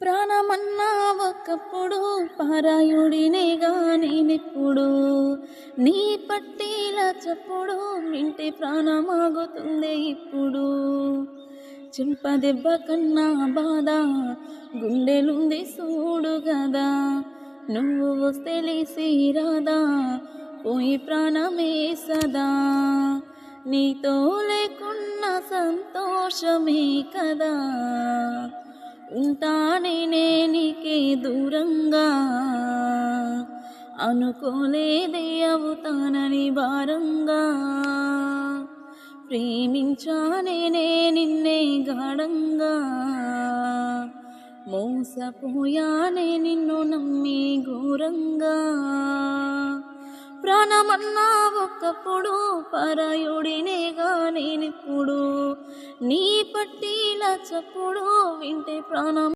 ప్రాణమన్నా ఒకప్పుడు పారాయుడినేగా నేనెప్పుడు నీ పట్టీల చప్పుడు వింటే ప్రాణమాగుతుందే ఇప్పుడు చెంపదెబ్బ కన్నా బాధ గుండెలుంది చూడు గదా నువ్వు వస్తే లేసి రాదా పోయి ప్రాణమే సదా నీతో లేకున్న సంతోషమే కదా ఉంటానే నీకే దూరంగా అనుకోలేదే అవుతానని భారంగా ప్రేమించానే నిన్నే గాఢంగా మోసపోయానే నిన్ను నమ్మి ఘోరంగా ప్రాణమన్నా ఒకప్పుడు పరాయుడినేగా నేనిప్పుడు నీ పట్టీల చప్పుడు వింటే ప్రాణం